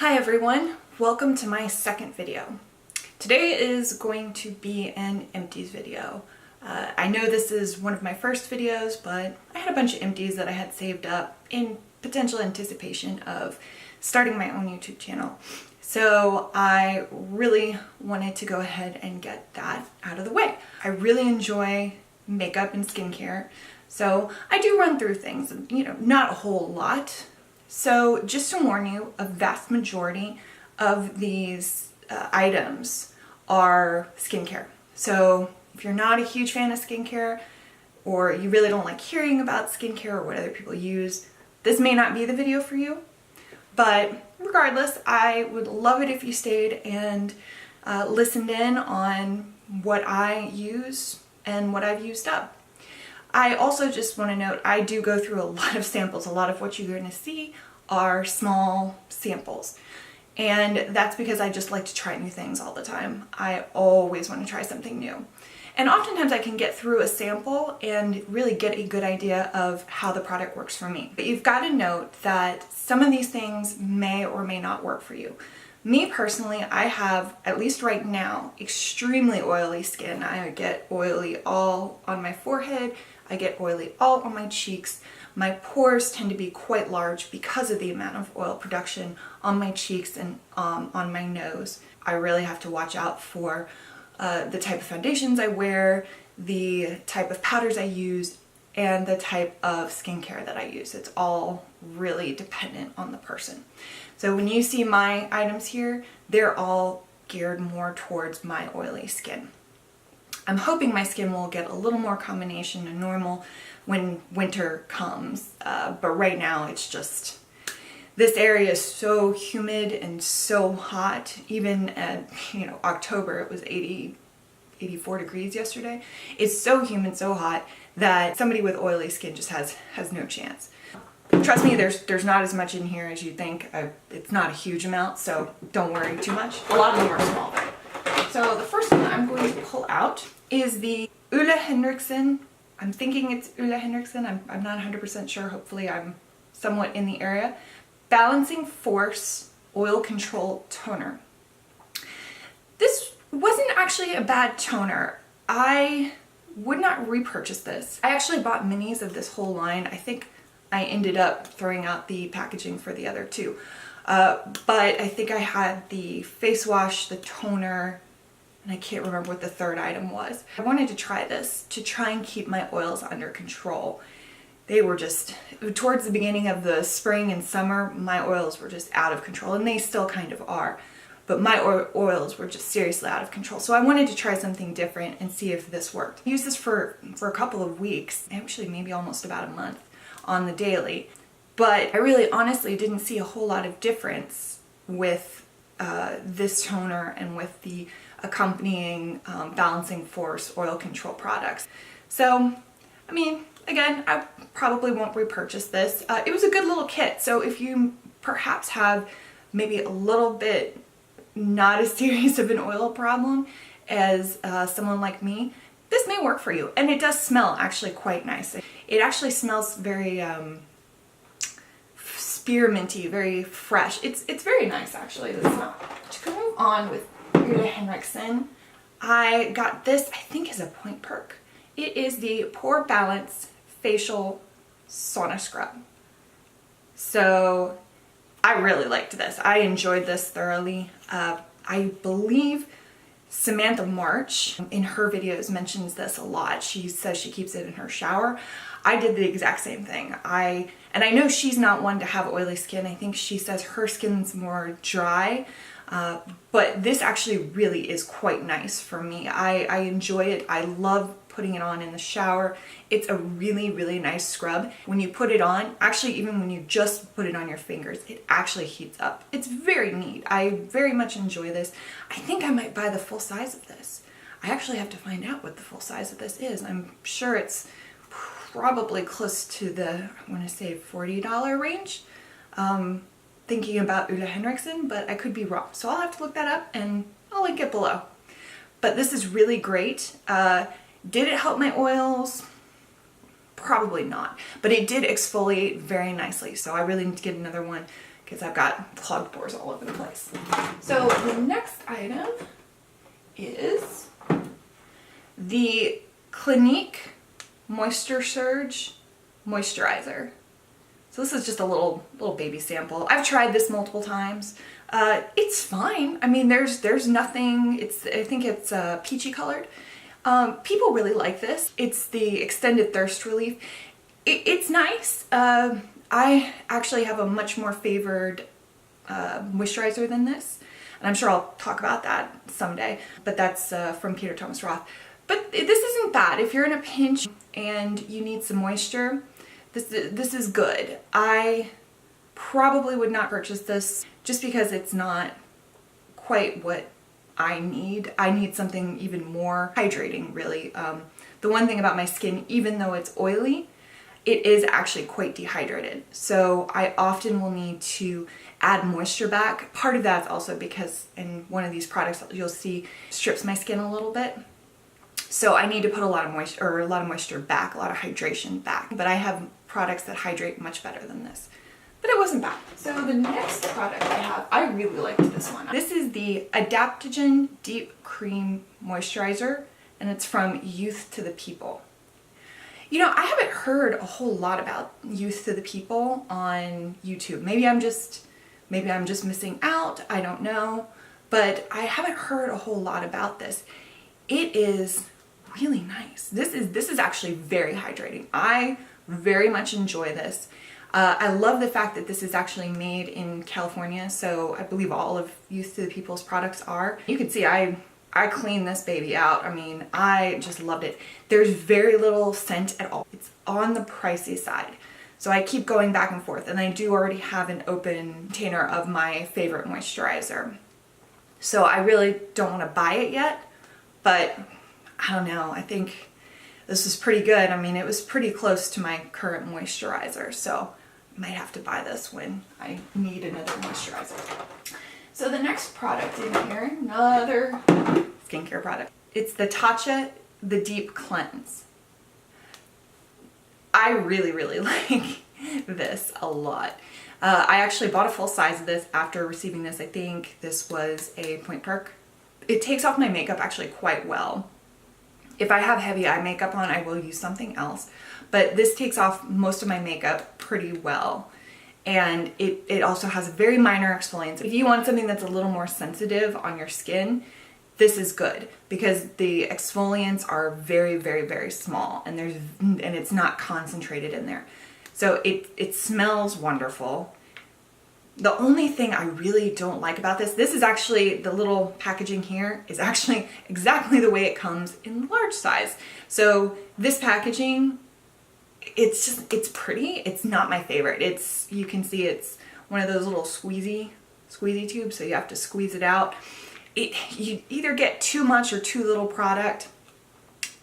Hi everyone, welcome to my second video. Today is going to be an empties video. I know this is one of my first videos, but I had a bunch of empties that I had saved up in potential anticipation of starting my own YouTube channel. So I really wanted to go ahead and get that out of the way. I really enjoy makeup and skincare, so I do run through things, not a whole lot. So just to warn you, a vast majority of these items are skincare. So if you're not a huge fan of skincare, or you really don't like hearing about skincare or what other people use, this may not be the video for you. But regardless, I would love it if you stayed and listened in on what I use and what I've used up. I also just want to note, I do go through a lot of samples. A lot of what you're going to see are small samples. And that's because I just like to try new things all the time. I always want to try something new. And oftentimes I can get through a sample and really get a good idea of how the product works for me. But you've got to note that some of these things may or may not work for you. Me personally, I have, at least right now, extremely oily skin. I get oily all on my forehead. I get oily all on my cheeks. My pores tend to be quite large because of the amount of oil production on my cheeks and on my nose. I really have to watch out for the type of foundations I wear, the type of powders I use, and the type of skincare that I use. It's all really dependent on the person. So when you see my items here, they're all geared more towards my oily skin. I'm hoping my skin will get a little more combination to normal when winter comes, but right now it's just, this area is so humid and so hot. Even at October, it was 84 degrees yesterday. It's so humid, so hot that somebody with oily skin just has no chance. Trust me, there's not as much in here as you think. It's not a huge amount, so don't worry too much. A lot of them are small though. So the first one I'm going to pull out is the Henriksen. I'm thinking it's Henriksen. I'm not 100% sure. Hopefully I'm somewhat in the area. Balancing Force Oil Control Toner. This wasn't actually a bad toner. I would not repurchase this. I actually bought minis of this whole line. I think I ended up throwing out the packaging for the other two. But I think I had the face wash, the toner, and I can't remember what the third item was. I wanted to try this to try and keep my oils under control. They were just, towards the beginning of the spring and summer, my oils were just out of control, and they still kind of are. But my oils were just seriously out of control. So I wanted to try something different and see if this worked. I used this for a couple of weeks, actually maybe almost about a month on the daily. But I really honestly didn't see a whole lot of difference with this toner and with the accompanying Balancing Force oil control products. So, I mean, again, I probably won't repurchase this. It was a good little kit, so if you perhaps have maybe a little bit not as serious of an oil problem as someone like me, this may work for you. And it does smell actually quite nice. It actually smells very spearminty, very fresh. It's very nice actually, the smell. To move on with Henriksen, I got this, I think is a point perk. It is the Pore Balance Facial Sauna Scrub. So I really liked this. I enjoyed this thoroughly. I believe Samantha March in her videos mentions this a lot. She says she keeps it in her shower. I did the exact same thing. And I know she's not one to have oily skin. I think she says her skin's more dry. But this actually really is quite nice for me. I enjoy it. I love putting it on in the shower. It's a really, really nice scrub. When you put it on, actually even when you just put it on your fingers, it actually heats up. It's very neat. I very much enjoy this. I think I might buy the full size of this. I actually have to find out what the full size of this is. I'm sure it's probably close to the, I want to say $40 range. Thinking about Henriksen, but I could be wrong. So I'll have to look that up and I'll link it below. But this is really great. Did it help my oils? Probably not, but it did exfoliate very nicely. So I really need to get another one because I've got clogged pores all over the place. So the next item is the Clinique Moisture Surge Moisturizer. So this is just a little baby sample. I've tried this multiple times. It's fine. I mean, there's nothing. I think it's peachy colored. People really like this. It's the extended thirst relief. It's nice. I actually have a much more favored moisturizer than this, and I'm sure I'll talk about that someday. But that's from Peter Thomas Roth. But this isn't bad. If you're in a pinch and you need some moisture, this is good. I probably would not purchase this just because it's not quite what I need. I need something even more hydrating, really. The one thing about my skin, even though it's oily, it is actually quite dehydrated. So I often will need to add moisture back. Part of that's also because in one of these products you'll see strips my skin a little bit. So I need to put a lot of moisture back, a lot of hydration back. But I have products that hydrate much better than this. But it wasn't bad. So the next product I have, I really liked this one. This is the Adaptogen Deep Cream Moisturizer, and it's from Youth to the People. You know, I haven't heard a whole lot about Youth to the People on YouTube. Maybe I'm just missing out. I don't know. But I haven't heard a whole lot about this. It is really nice. This is actually very hydrating. I very much enjoy this. I love the fact that this is actually made in California, so I believe all of Youth to the People's products are. You can see I cleaned this baby out. I mean, I just loved it. There's very little scent at all. It's on the pricey side. So I keep going back and forth, and I do already have an open container of my favorite moisturizer. So I really don't want to buy it yet, but I don't know. I think this is pretty good. I mean, it was pretty close to my current moisturizer, so I might have to buy this when I need another moisturizer. So the next product in here, another skincare product. It's the Tatcha The Deep Cleanse. I really, really like this a lot. I actually bought a full size of this after receiving this. I think this was a Point Perk. It takes off my makeup actually quite well. If I have heavy eye makeup on, I will use something else. But this takes off most of my makeup pretty well. And it also has a very minor exfoliant. If you want something that's a little more sensitive on your skin, this is good because the exfoliants are very, very, very small, and it's not concentrated in there. So it smells wonderful. The only thing I really don't like about this is actually the little packaging here is actually exactly the way it comes in the large size. So this packaging, it's pretty. It's not my favorite. You can see it's one of those little squeezy tubes, so you have to squeeze it out. You either get too much or too little product.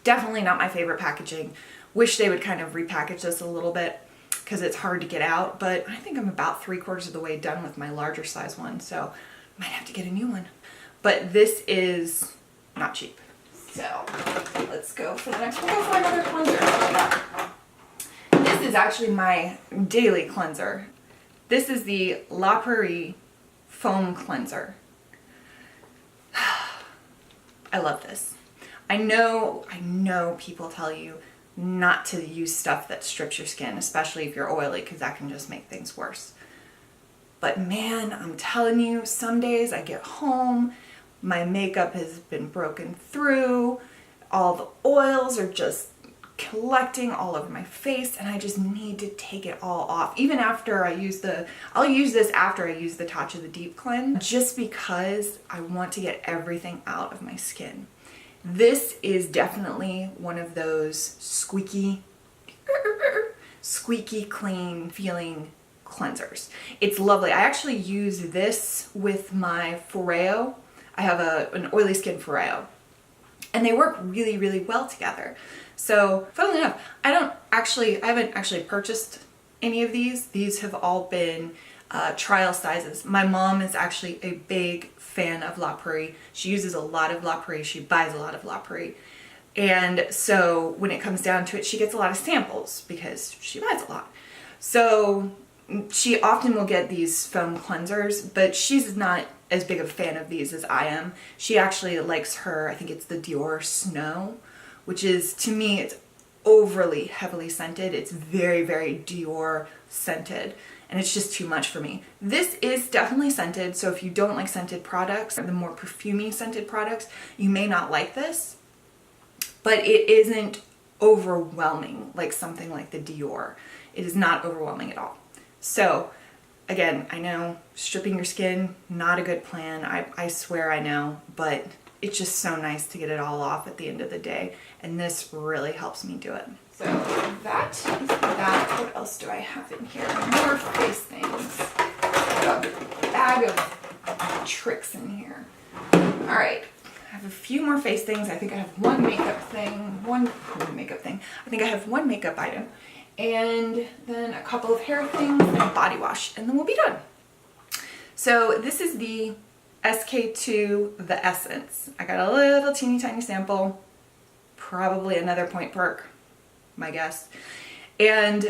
Definitely not my favorite packaging. Wish they would kind of repackage this a little bit because it's hard to get out, but I think I'm about 3/4 of the way done with my larger size one, so I might have to get a new one. But this is not cheap. So let's go for the next one. We'll go for another cleanser. This is actually my daily cleanser. This is the La Prairie Foam Cleanser. I love this. I know people tell you not to use stuff that strips your skin, especially if you're oily, because that can just make things worse. But man, I'm telling you, some days I get home, my makeup has been broken through, all the oils are just collecting all over my face, and I just need to take it all off. Even after I use I'll use this after I use the Tatcha The Deep Cleanse, just because I want to get everything out of my skin. This is definitely one of those squeaky clean feeling cleansers. It's lovely. I actually use this with my Foreo. I have an oily skin Foreo, and they work really, really well together. So funnily enough, I haven't actually purchased any of these. These have all been trial sizes. My mom is actually a big fan of La Prairie. She uses a lot of La Prairie. She buys a lot of La Prairie. And so when it comes down to it, she gets a lot of samples because she buys a lot. So she often will get these foam cleansers, but she's not as big of a fan of these as I am. She actually likes her, I think it's the Dior Snow, which is, to me, it's overly heavily scented. It's very, very Dior scented, and it's just too much for me. This is definitely scented, so if you don't like scented products, the more perfumey scented products, you may not like this, but it isn't overwhelming like something like the Dior. It is not overwhelming at all. So again, I know stripping your skin, not a good plan. I swear I know, but it's just so nice to get it all off at the end of the day. And this really helps me do it. So that is that. What else do I have in here? More face things. Got a bag of tricks in here. All right. I have a few more face things. I think I have one makeup thing. I think I have one makeup item. And then a couple of hair things and a body wash, and then we'll be done. So this is the SKII Essence. I got a little teeny tiny sample, probably another point perk, my guess. And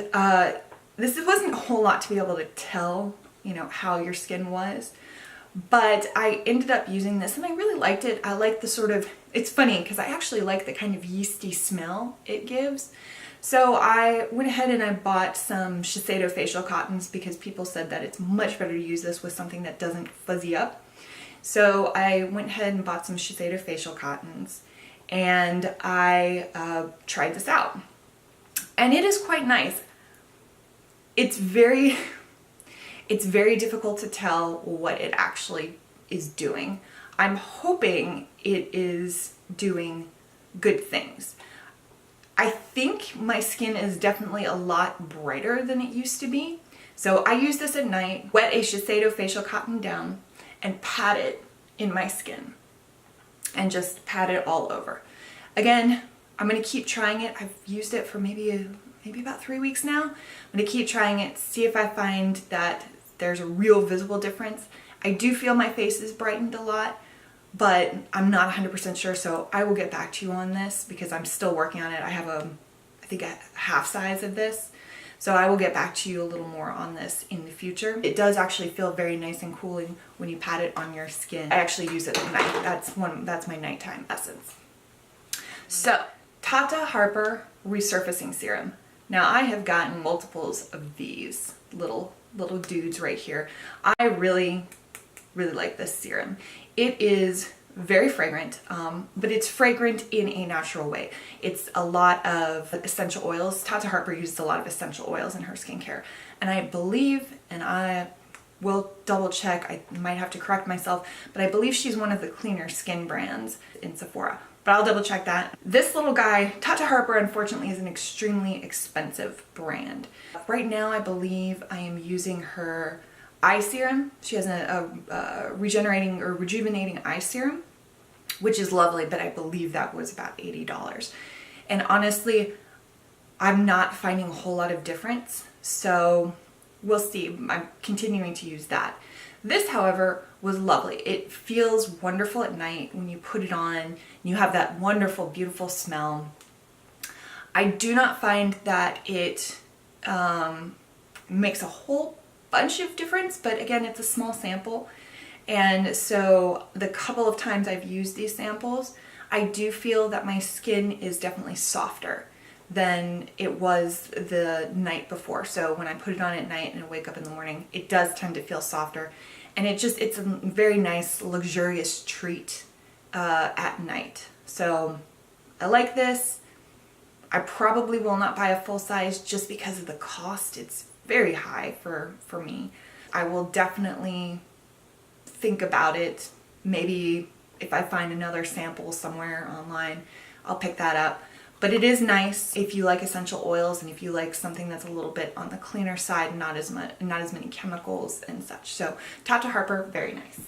this wasn't a whole lot to be able to tell, you know, how your skin was, but I ended up using this and I really liked it. I like the sort of, it's funny because I actually like the kind of yeasty smell it gives. So I went ahead and I bought some Shiseido facial cottons because people said that it's much better to use this with something that doesn't fuzzy up. So I went ahead and bought some Shiseido facial cottons, and I tried this out. And it is quite nice. It's very difficult to tell what it actually is doing. I'm hoping it is doing good things. I think my skin is definitely a lot brighter than it used to be. So I use this at night, wet a Shiseido facial cotton down, and pat it in my skin. And just pat it all over. Again, I'm going to keep trying it. I've used it for maybe about 3 weeks now. I'm going to keep trying it, see if I find that there's a real visible difference. I do feel my face is brightened a lot, but I'm not 100% sure, so I will get back to you on this because I'm still working on it. I have I think a half size of this, so I will get back to you a little more on this in the future. It does actually feel very nice and cooling when you pat it on your skin. I actually use it at night. That's my nighttime essence. So, Tata Harper Resurfacing Serum. Now I have gotten multiples of these little dudes right here. I really like this serum. It is very fragrant, but it's fragrant in a natural way. It's a lot of essential oils. Tata Harper uses a lot of essential oils in her skincare. And I believe, and I will double check, I might have to correct myself, but I believe she's one of the cleaner skin brands in Sephora. But I'll double check that. This little guy, Tata Harper, unfortunately is an extremely expensive brand. Right now I believe I am using her eye serum. She has a regenerating or rejuvenating eye serum, which is lovely, but I believe that was about $80. And honestly, I'm not finding a whole lot of difference, so we'll see. I'm continuing to use that. This, however, was lovely. It feels wonderful at night when you put it on. You have that wonderful, beautiful smell. I do not find that it makes a whole bunch of difference, but again, it's a small sample. And so the couple of times I've used these samples, I do feel that my skin is definitely softer than it was the night before. So when I put it on at night and I wake up in the morning, it does tend to feel softer. And it's a very nice, luxurious treat at night. So I like this. I probably will not buy a full size just because of the cost. It's very high for me. I will definitely think about it. Maybe if I find another sample somewhere online, I'll pick that up. But it is nice if you like essential oils and if you like something that's a little bit on the cleaner side, not as many chemicals and such. So Tata Harper, very nice.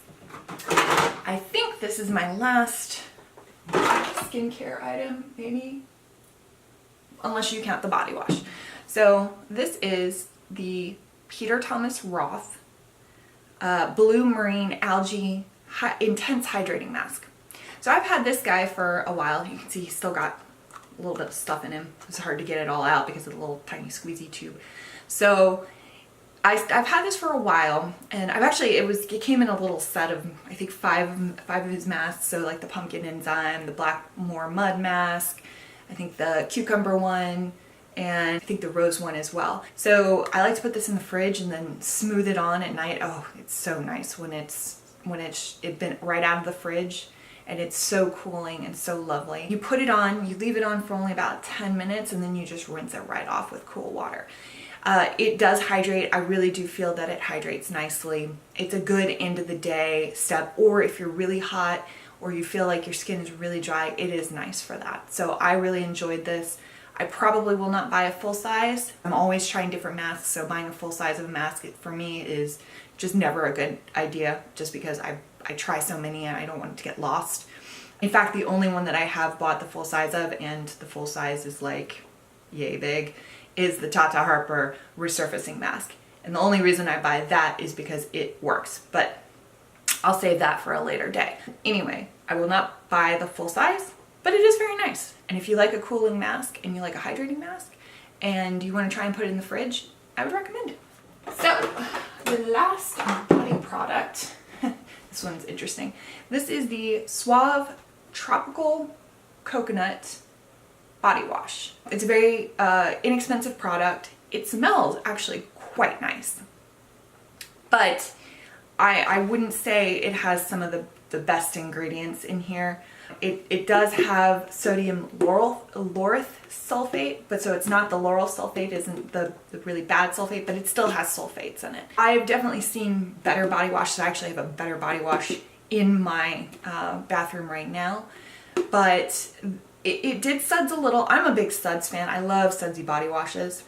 I think this is my last skincare item, maybe, unless you count the body wash. So this is the Peter Thomas Roth Blue Marine Algae Intense Hydrating Mask. So I've had this guy for a while. You can see he's still got a little bit of stuff in him. It's hard to get it all out because of the little tiny squeezy tube. So I've had this for a while, and it came in a little set of, I think, five of his masks. So like the pumpkin enzyme, the Blackmore mud mask, I think the cucumber one, and I think the rose one as well. So I like to put this in the fridge and then smooth it on at night. Oh, it's so nice when it's been right out of the fridge, and it's so cooling and so lovely. You put it on, you leave it on for only about 10 minutes, and then you just rinse it right off with cool water. It does hydrate. I really do feel that it hydrates nicely. It's a good end of the day step, or if you're really hot or you feel like your skin is really dry, it is nice for that. So I really enjoyed this. I probably will not buy a full size. I'm always trying different masks, so buying a full size of a mask for me is just never a good idea, just because I try so many and I don't want it to get lost. In fact, the only one that I have bought the full size of, and the full size is like yay big, is the Tata Harper resurfacing mask. And the only reason I buy that is because it works, but I'll save that for a later day. Anyway, I will not buy the full size, but it is very nice. And if you like a cooling mask and you like a hydrating mask and you want to try and put it in the fridge, I would recommend it. So the last body product, this one's interesting. This is the Suave Tropical Coconut Body Wash. It's a very inexpensive product. It smells actually quite nice, but I wouldn't say it has some of the best ingredients in here. It does have sodium lauryl sulfate, but so it's not the lauryl sulfate, isn't the really bad sulfate, but it still has sulfates in it. I've definitely seen better body washes. I actually have a better body wash in my bathroom right now, but it did suds a little. I'm a big suds fan. I love sudsy body washes.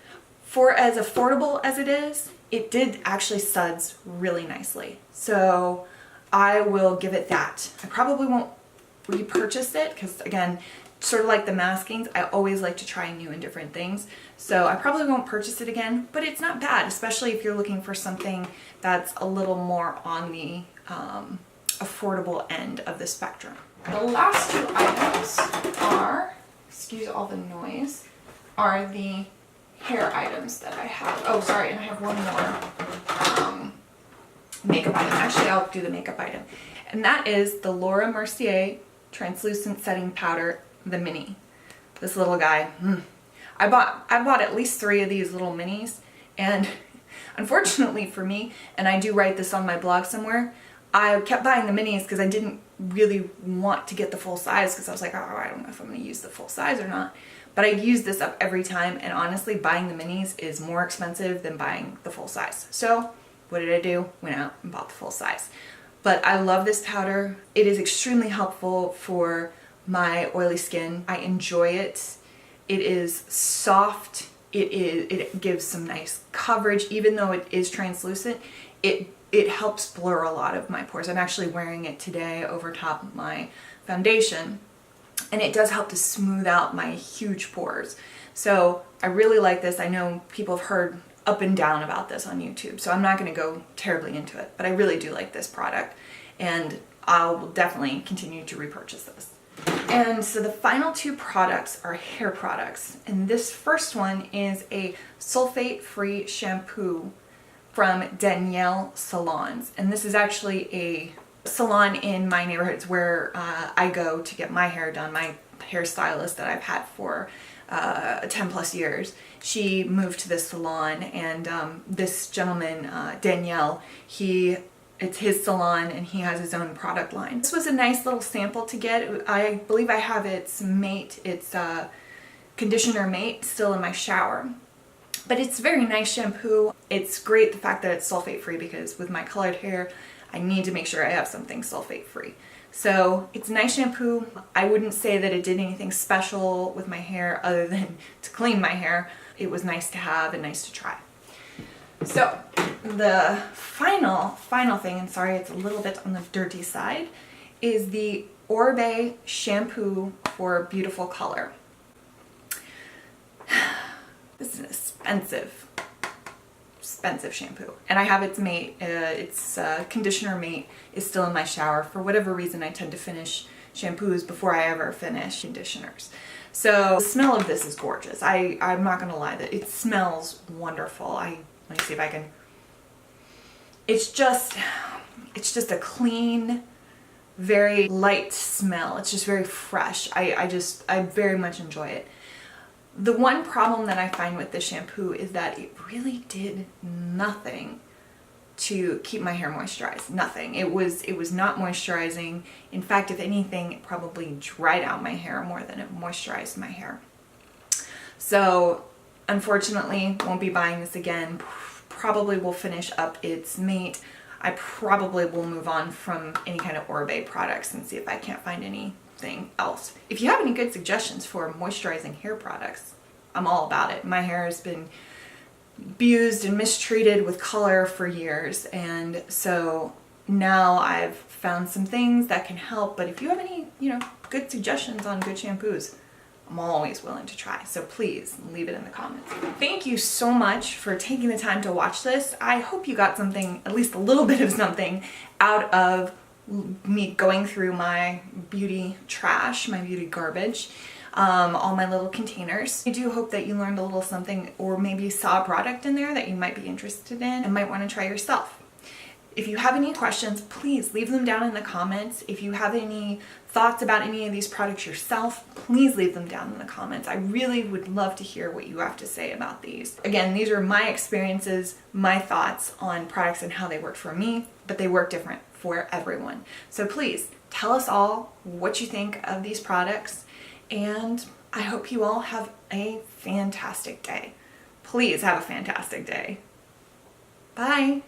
For as affordable as it is, it did actually suds really nicely. So I will give it that. I probably won't repurchase it because, again, sort of like the maskings, I always like to try new and different things. So I probably won't purchase it again, but it's not bad, especially if you're looking for something that's a little more on the affordable end of the spectrum. The last two items are, excuse all the noise, are the hair items that I have. Oh, sorry, and I have one more makeup item. Actually, I'll do the makeup item. And that is the Laura Mercier Translucent Setting Powder, the mini. This little guy. I bought at least 3 of these little minis, and unfortunately for me, and I do write this on my blog somewhere, I kept buying the minis because I didn't really want to get the full size because I was like, oh, I don't know if I'm going to use the full size or not. But I use this up every time, and honestly, buying the minis is more expensive than buying the full size. So what did I do? Went out and bought the full size. But I love this powder. It is extremely helpful for my oily skin. I enjoy it. It is soft. It gives some nice coverage. Even though it is translucent, it helps blur a lot of my pores. I'm actually wearing it today over top of my foundation, and it does help to smooth out my huge pores. So I really like this. I know people have heard up and down about this on YouTube, so I'm not going to go terribly into it, but I really do like this product, and I'll definitely continue to repurchase this. And so the final 2 products are hair products, and this first one is a sulfate-free shampoo from Danielle Salons, and this is actually a salon in my neighborhood. It's where I go to get my hair done. My hairstylist that I've had for 10 plus years, she moved to this salon, and this gentleman, Danielle, it's his salon and he has his own product line. This was a nice little sample to get. I believe I have its conditioner mate still in my shower. But it's a very nice shampoo. It's great the fact that it's sulfate free, because with my colored hair, I need to make sure I have something sulfate free. So it's a nice shampoo. I wouldn't say that it did anything special with my hair other than to clean my hair. It was nice to have and nice to try. So the final thing, and sorry it's a little bit on the dirty side, is the Orbe shampoo for beautiful color. This is an expensive shampoo, and I have its mate. Its conditioner mate is still in my shower. For whatever reason, I tend to finish shampoos before I ever finish conditioners. So the smell of this is gorgeous. I'm not gonna lie, that it smells wonderful. Let me see if I can it's just a clean, very light smell. It's just very fresh. I very much enjoy it. The one problem that I find with this shampoo is that it really did nothing to keep my hair moisturized. Nothing. It was not moisturizing. In fact, if anything, it probably dried out my hair more than it moisturized my hair. So unfortunately, won't be buying this again. Probably will finish up its mate. I probably will move on from any kind of Oribe products and see if I can't find anything else. If you have any good suggestions for moisturizing hair products, I'm all about it. My hair has been abused and mistreated with color for years, and so now I've found some things that can help. But if you have any, good suggestions on good shampoos, I'm always willing to try. So please leave it in the comments. Thank you so much for taking the time to watch this. I hope you got something, at least a little bit of something, out of me going through my beauty trash, my beauty garbage, all my little containers. I do hope that you learned a little something, or maybe saw a product in there that you might be interested in and might want to try yourself. If you have any questions, please leave them down in the comments. If you have any thoughts about any of these products yourself, please leave them down in the comments. I really would love to hear what you have to say about these. Again, these are my experiences, my thoughts on products and how they work for me, but they work different for everyone. So please tell us all what you think of these products, and I hope you all have a fantastic day. Please have a fantastic day. Bye.